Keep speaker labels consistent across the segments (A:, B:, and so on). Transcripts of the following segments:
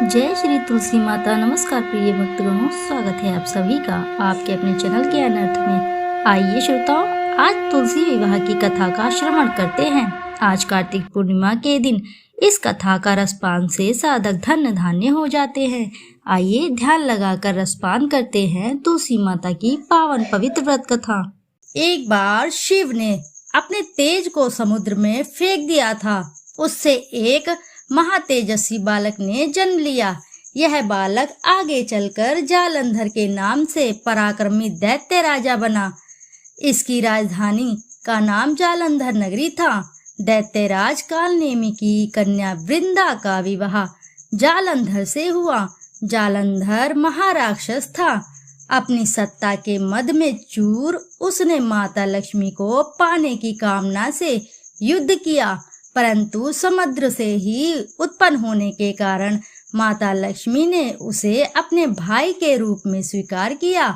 A: जय श्री तुलसी माता। नमस्कार प्रिय भक्तगणों, स्वागत है आप सभी का आपके अपने चैनल ज्ञान अर्थ में। आइए श्रोताओं, आज तुलसी विवाह की कथा का श्रवण करते हैं। आज कार्तिक पूर्णिमा के दिन इस कथा का रसपान से साधक धन्य धान्य हो जाते हैं। आइए ध्यान लगाकर रसपान करते हैं तुलसी माता की पावन पवित्र व्रत कथा।
B: एक बार शिव ने अपने तेज को समुद्र में फेंक दिया था। उससे एक महातेजस्वी बालक ने जन्म लिया। यह बालक आगे चलकर जालंधर के नाम से पराक्रमी दैत्य राजा बना। इसकी राजधानी का नाम जालंधर नगरी था। दैत्यराज कालनेमी की कन्या वृंदा का विवाह जालंधर से हुआ। जालंधर महाराक्षस था। अपनी सत्ता के मद में चूर उसने माता लक्ष्मी को पाने की कामना से युद्ध किया, परंतु समुद्र से ही उत्पन्न होने के कारण माता लक्ष्मी ने उसे अपने भाई के रूप में स्वीकार किया।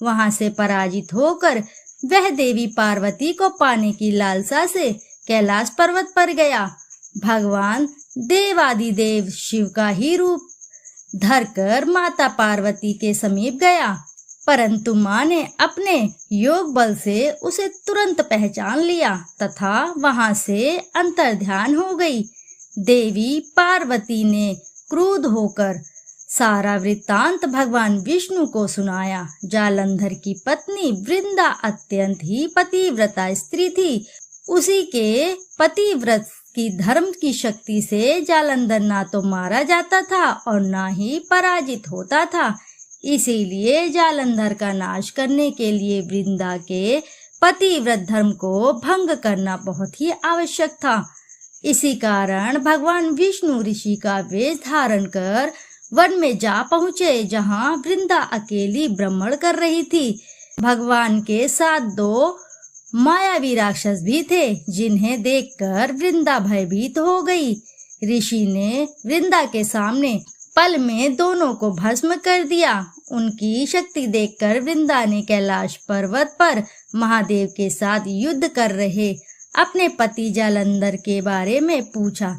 B: वहां से पराजित होकर वह देवी पार्वती को पाने की लालसा से कैलाश पर्वत पर गया। भगवान देवादिदेव शिव का ही रूप धरकर माता पार्वती के समीप गया, परंतु माँ ने अपने योग बल से उसे तुरंत पहचान लिया तथा वहां से अंतर्ध्यान हो गई। देवी पार्वती ने क्रुद्ध होकर सारा वृत्तांत भगवान विष्णु को सुनाया। जालंधर की पत्नी वृंदा अत्यंत ही पतिव्रता स्त्री थी। उसी के पतिव्रत की धर्म की शक्ति से जालंधर ना तो मारा जाता था और ना ही पराजित होता था। इसीलिए जालंधर का नाश करने के लिए वृंदा के पतिव्रत धर्म को भंग करना बहुत ही आवश्यक था। इसी कारण भगवान विष्णु ऋषि का वेश धारण कर वन में जा पहुँचे, जहाँ वृंदा अकेली भ्रमण कर रही थी। भगवान के साथ दो मायावी राक्षस भी थे, जिन्हें देखकर वृंदा भयभीत हो गई। ऋषि ने वृंदा के सामने पल में दोनों को भस्म कर दिया। उनकी शक्ति देखकर वृंदा ने कैलाश पर्वत पर महादेव के साथ युद्ध कर रहे अपने पति जालंधर के बारे में पूछा।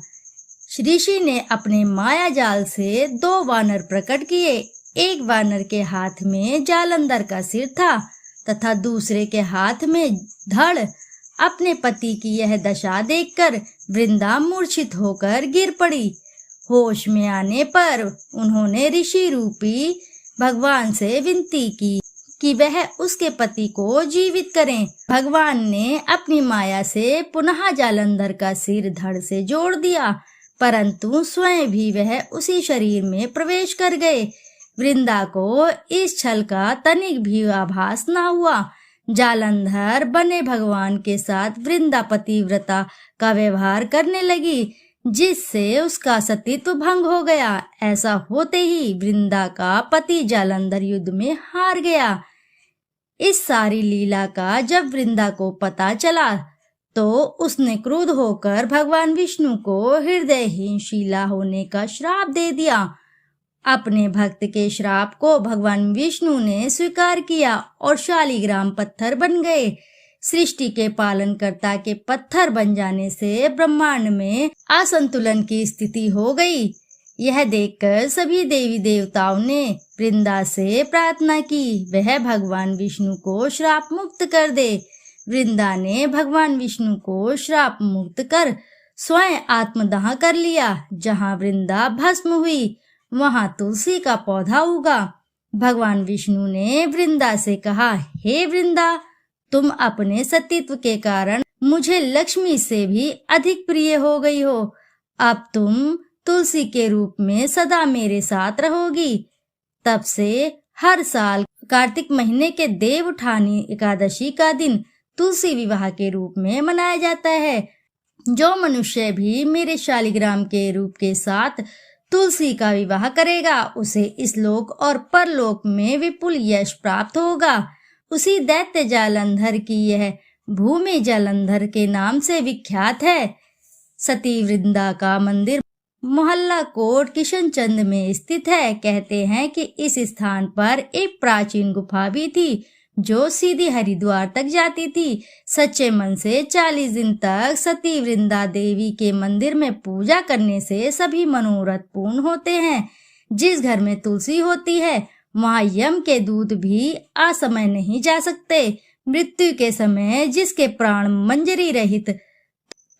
B: ऋषि ने अपने माया जाल से दो वानर प्रकट किए। एक वानर के हाथ में जालंधर का सिर था तथा दूसरे के हाथ में धड़। अपने पति की यह दशा देखकर वृंदा मूर्छित होकर गिर पड़ी। होश में आने पर उन्होंने ऋषि रूपी भगवान से विनती की कि वह उसके पति को जीवित करें। भगवान ने अपनी माया से पुनः जालंधर का सिर धड़ से जोड़ दिया, परंतु स्वयं भी वह उसी शरीर में प्रवेश कर गए। वृंदा को इस छल का तनिक भी आभास न हुआ। जालंधर बने भगवान के साथ वृंदा पतिव्रता का व्यवहार करने लगी, जिससे उसका सतीत्व भंग हो गया। ऐसा होते ही वृंदा का पति जालंधर युद्ध में हार गया। इस सारी लीला का जब वृंदा को पता चला तो उसने क्रुद्ध होकर भगवान विष्णु को हृदयहीन शिला होने का श्राप दे दिया। अपने भक्त के श्राप को भगवान विष्णु ने स्वीकार किया और शालिग्राम पत्थर बन गए। सृष्टि के पालनकर्ता के पत्थर बन जाने से ब्रह्मांड में असंतुलन की स्थिति हो गई। यह देखकर सभी देवी देवताओं ने वृंदा से प्रार्थना की वह भगवान विष्णु को श्राप मुक्त कर दे। वृंदा ने भगवान विष्णु को श्राप मुक्त कर स्वयं आत्मदाह कर लिया। जहाँ वृंदा भस्म हुई वहाँ तुलसी का पौधा उगा। भगवान विष्णु ने वृंदा से कहा, हे वृंदा, तुम अपने सतीत्व के कारण मुझे लक्ष्मी से भी अधिक प्रिय हो गई हो। अब तुम तुलसी के रूप में सदा मेरे साथ रहोगी। तब से हर साल कार्तिक महीने के देवउठानी एकादशी का दिन तुलसी विवाह के रूप में मनाया जाता है। जो मनुष्य भी मेरे शालिग्राम के रूप के साथ तुलसी का विवाह करेगा, उसे इस लोक और परलोक में विपुल यश प्राप्त होगा। उसी दैत्य जालंधर की यह भूमि जालंधर के नाम से विख्यात है। सती वृंदा का मंदिर मोहल्ला कोट किशनचंद में स्थित है। कहते हैं कि इस स्थान पर एक प्राचीन गुफा भी थी जो सीधी हरिद्वार तक जाती थी। सच्चे मन से 40 दिन तक सती वृंदा देवी के मंदिर में पूजा करने से सभी मनोरथ पूर्ण होते हैं। जिस घर में तुलसी होती है वहाँ यम के दूत भी असमय नहीं जा सकते। मृत्यु के समय जिसके प्राण मंजरी रहित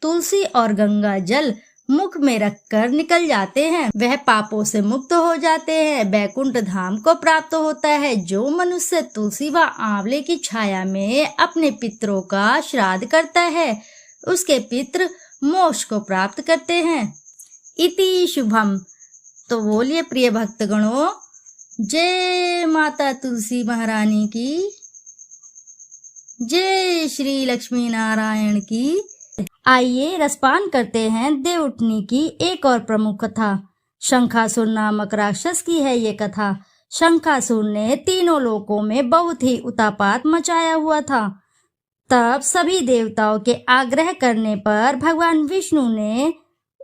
B: तुलसी और गंगा जल मुख में रखकर निकल जाते हैं, वह पापों से मुक्त हो जाते हैं, वैकुंठ धाम को प्राप्त होता है। जो मनुष्य तुलसी व आंवले की छाया में अपने पितरों का श्राद्ध करता है उसके पितृ मोक्ष को प्राप्त करते हैं। इति शुभम। तो बोलिए प्रिय भक्तगणों, जय माता तुलसी महारानी की, जय श्री लक्ष्मी नारायण की। आइए रसपान करते हैं देवउठनी की एक और प्रमुख कथा। शंखासुर नामक राक्षस की है ये कथा। शंखासुर ने तीनों लोकों में बहुत ही उतापात मचाया हुआ था। तब सभी देवताओं के आग्रह करने पर भगवान विष्णु ने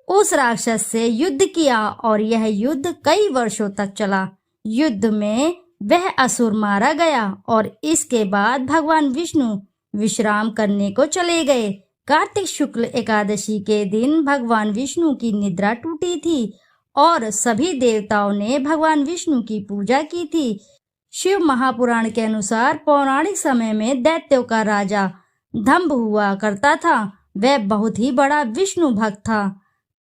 B: उस राक्षस से युद्ध किया और यह युद्ध कई वर्षों तक चला। युद्ध में वह असुर मारा गया और इसके बाद भगवान विष्णु विश्राम करने को चले गए। कार्तिक शुक्ल एकादशी के दिन भगवान विष्णु की निद्रा टूटी थी और सभी देवताओं ने भगवान विष्णु की पूजा की थी। शिव महापुराण के अनुसार पौराणिक समय में दैत्यों का राजा दंभ हुआ करता था। वह बहुत ही बड़ा विष्णु भक्त था।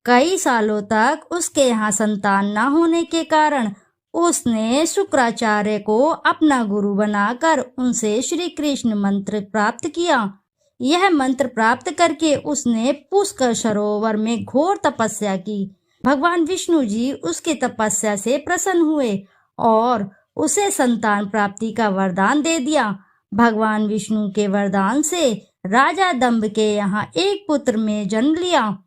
B: कई सालों तक उसके यहाँ संतान न होने के कारण उसने शुक्राचार्य को अपना गुरु बनाकर उनसे श्री कृष्ण मंत्र प्राप्त किया। यह मंत्र प्राप्त करके उसने पुष्कर सरोवर में घोर तपस्या की। भगवान विष्णु जी उसकी तपस्या से प्रसन्न हुए और उसे संतान प्राप्ति का वरदान दे दिया। भगवान विष्णु के वरदान से राजा दंभ के यहाँ एक पुत्र में जन्म लिया।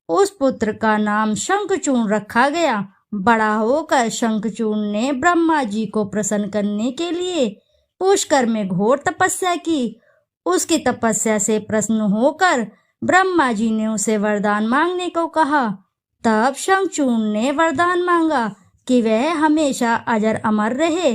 B: उस पुत्र का नाम शंखचूर्ण रखा गया। बड़ा होकर शंखचूर्ण ने ब्रह्मा जी को प्रसन्न करने के लिए पुष्कर में घोर तपस्या की। उसकी तपस्या से प्रसन्न होकर ब्रह्मा जी ने उसे वरदान मांगने को कहा। तब शंखचूर्ण ने वरदान मांगा कि वह हमेशा अजर अमर रहे,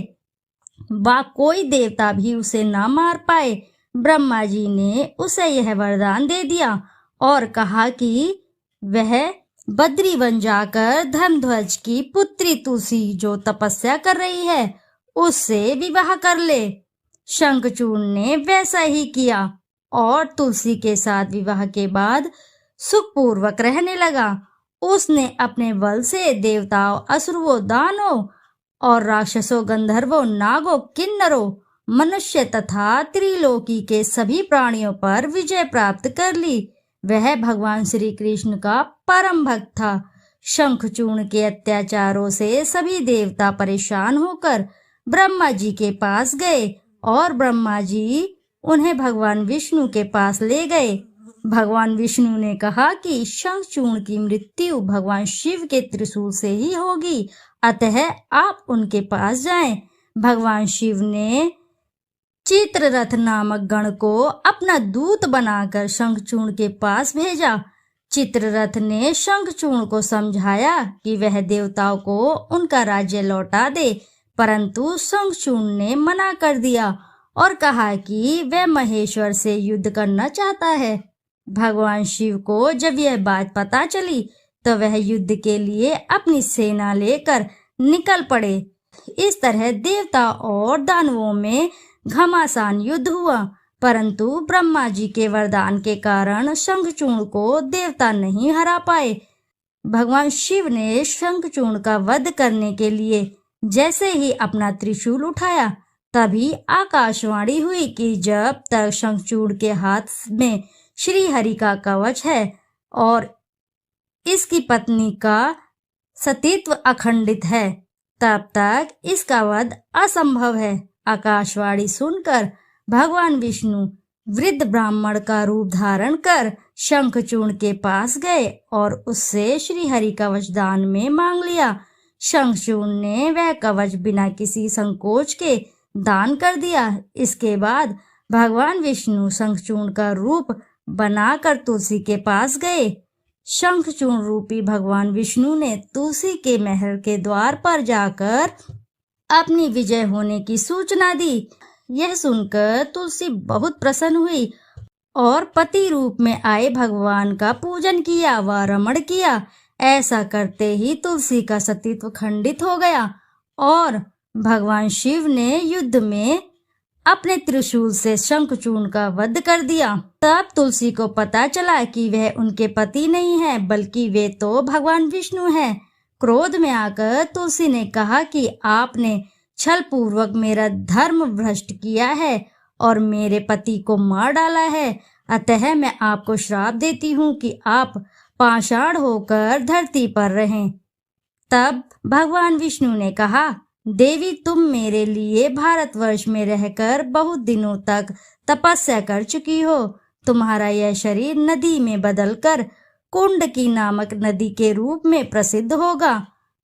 B: व कोई देवता भी उसे न मार पाए। ब्रह्मा जी ने उसे यह वरदान दे दिया और कहा कि वह बद्री वन जाकर धर्मध्वज की पुत्री तुलसी जो तपस्या कर रही है उससे विवाह कर ले। शंखचूर्ण ने वैसा ही किया और तुलसी के साथ विवाह के बाद सुखपूर्वक रहने लगा। उसने अपने बल से देवताओं, असुरों, दानवों और राक्षसों, गंधर्वों, नागों, किन्नरों, मनुष्य तथा त्रिलोकी के सभी प्राणियों पर विजय प्राप्त कर ली। वह भगवान श्री कृष्ण का परम भक्त था। शंखचूर्ण के अत्याचारों से सभी देवता परेशान होकर ब्रह्मा जी के पास गए और ब्रह्मा जी उन्हें भगवान विष्णु के पास ले गए। भगवान विष्णु ने कहा कि शंखचूर्ण की मृत्यु भगवान शिव के त्रिशूल से ही होगी, अतः आप उनके पास जाएं। भगवान शिव ने चित्ररथ नामक गण को अपना दूत बनाकर शंखचूर्ण के पास भेजा। चित्ररथ ने शंखचूर्ण को समझाया कि वह देवताओं को उनका राज्य लौटा दे, परंतु शंखचूर्ण ने मना कर दिया और कहा कि वह महेश्वर से युद्ध करना चाहता है। भगवान शिव को जब यह बात पता चली तो वह युद्ध के लिए अपनी सेना लेकर निकल पड़े। इस तरह देवता और दानवों में घमासान युद्ध हुआ, परंतु ब्रह्मा जी के वरदान के कारण शंखचूर्ण को देवता नहीं हरा पाए। भगवान शिव ने शंखचूर्ण का वध करने के लिए जैसे ही अपना त्रिशूल उठाया तभी आकाशवाणी हुई कि जब तक शंखचूर्ण के हाथ में श्री हरि का कवच है और इसकी पत्नी का सतीत्व अखंडित है तब तक इसका वध असंभव है। आकाशवाणी सुनकर भगवान विष्णु वृद्ध ब्राह्मण का रूप धारण कर शंखचूर्ण के पास गए और उससे श्री हरि कवच दान में मांग लिया। शंखचूर्ण ने वह कवच बिना किसी संकोच के दान कर दिया। इसके बाद भगवान विष्णु शंखचूर्ण का रूप बनाकर तुलसी के पास गए। शंखचूर्ण रूपी भगवान विष्णु ने तुलसी के महल के द्वार पर जाकर अपनी विजय होने की सूचना दी। यह सुनकर तुलसी बहुत प्रसन्न हुई और पति रूप में आए भगवान का पूजन किया व रमण किया। ऐसा करते ही तुलसी का सतीत्व खंडित हो गया और भगवान शिव ने युद्ध में अपने त्रिशूल से शंखचूर्ण का वध कर दिया। तब तुलसी को पता चला कि वह उनके पति नहीं है बल्कि वे तो भगवान विष्णु हैं। क्रोध में आकर तुलसी ने कहा कि आपने छल पूर्वक मेरा धर्म भ्रष्ट किया है और मेरे पति को मार डाला है, अतः मैं आपको श्राप देती हूँ कि आप पाषाण होकर धरती पर रहें। तब भगवान विष्णु ने कहा, देवी तुम मेरे लिए भारतवर्ष में रहकर बहुत दिनों तक तपस्या कर चुकी हो। तुम्हारा यह शरीर नदी में बदलकर कुंडकी नामक नदी के रूप में प्रसिद्ध होगा।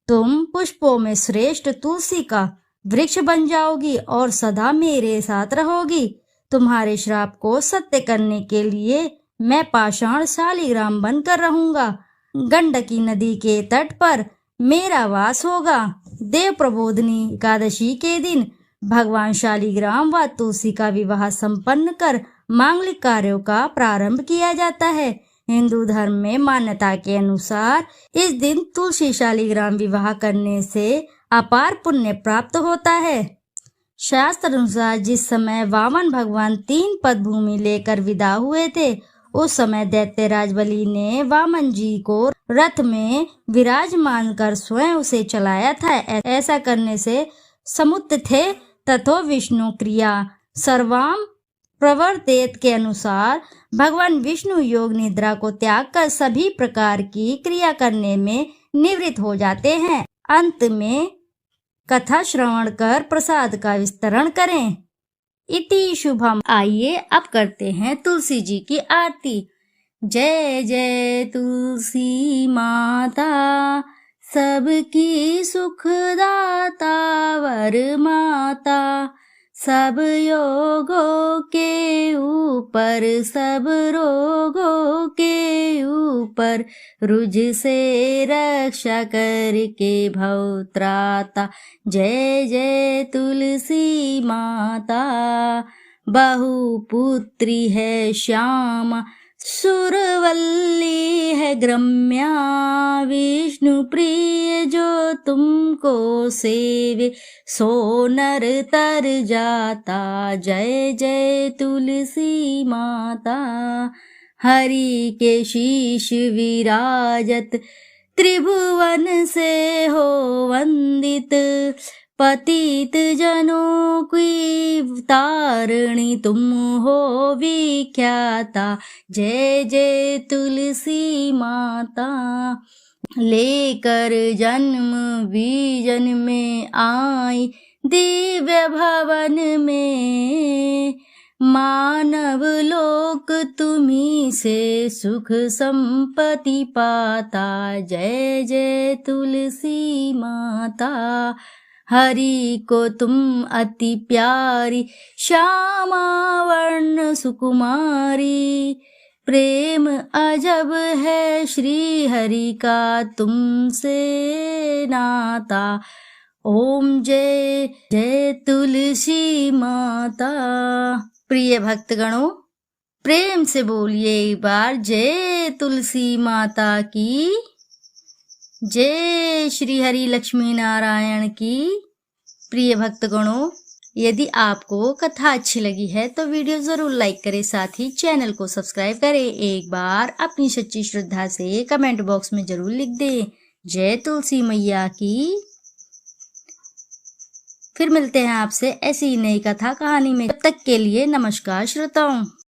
B: तुम पुष्पों में श्रेष्ठ तुलसी का वृक्ष बन जाओगी और सदा मेरे साथ रहोगी। तुम्हारे श्राप को सत्य करने के लिए मैं पाषाण शालिग्राम बनकर रहूंगा। गंडकी नदी के तट पर मेरा वास होगा। देव प्रबोधनी एकादशी के दिन भगवान शालिग्राम व तुलसी का विवाह संपन्न कर मांगलिक कार्यों का प्रारंभ किया जाता है। हिंदू धर्म में मान्यता के अनुसार इस दिन तुलसी शालिग्राम विवाह करने से अपार पुण्य प्राप्त होता है। शास्त्र अनुसार जिस समय वामन भगवान 3 पद भूमि लेकर विदा हुए थे, उस समय दैत्यराज बलि ने वामन जी को रथ में विराजमान कर स्वयं उसे चलाया था। ऐसा करने से समुत थे तथो विष्णु क्रिया सर्वाम प्रवर्तेत के अनुसार भगवान विष्णु योग निद्रा को त्याग कर सभी प्रकार की क्रिया करने में निवृत्त हो जाते हैं। अंत में कथा श्रवण कर प्रसाद का विस्तरण करें। इति शुभम। आइए अब करते हैं तुलसी जी की आरती। जय जय तुलसी माता, सबकी सुखदाता वर माता, सब योगों के ऊपर सब रोगों के ऊपर रुझ से रक्षा करके भव त्राता। जय जय तुलसी माता, बहुपुत्री है श्यामा, सुरवल्ली है ग्रम्या, विष्णु प्रिय जो तुमको सेवे सो नर तर जाता। जय जय तुलसी माता, हरि के शीश विराजत त्रिभुवन से हो वंदित, पतित जनों की तारिणी तुम हो विख्याता। जय जय तुलसी माता, लेकर जन्म बीजन में आई दिव्य भवन में, मानव लोक तुम्ही से सुख संपत्ति पाता। जय जय तुलसी माता, हरि को तुम अति प्यारी, श्यामा वर्ण सुकुमारी, प्रेम अजब है श्री हरि का तुमसे नाता। ओम जय जय तुलसी माता। प्रिय भक्तगणों, प्रेम से बोलिए एक बार जय तुलसी माता की जय, श्री हरि लक्ष्मी नारायण की। प्रिय भक्तगणों, यदि आपको कथा अच्छी लगी है तो वीडियो जरूर लाइक करें, साथ ही चैनल को सब्सक्राइब करें। एक बार अपनी सच्ची श्रद्धा से कमेंट बॉक्स में जरूर लिख दें जय तुलसी मैया की। फिर मिलते हैं आपसे ऐसी नई कथा कहानी में। तब तक के लिए नमस्कार श्रोताओं।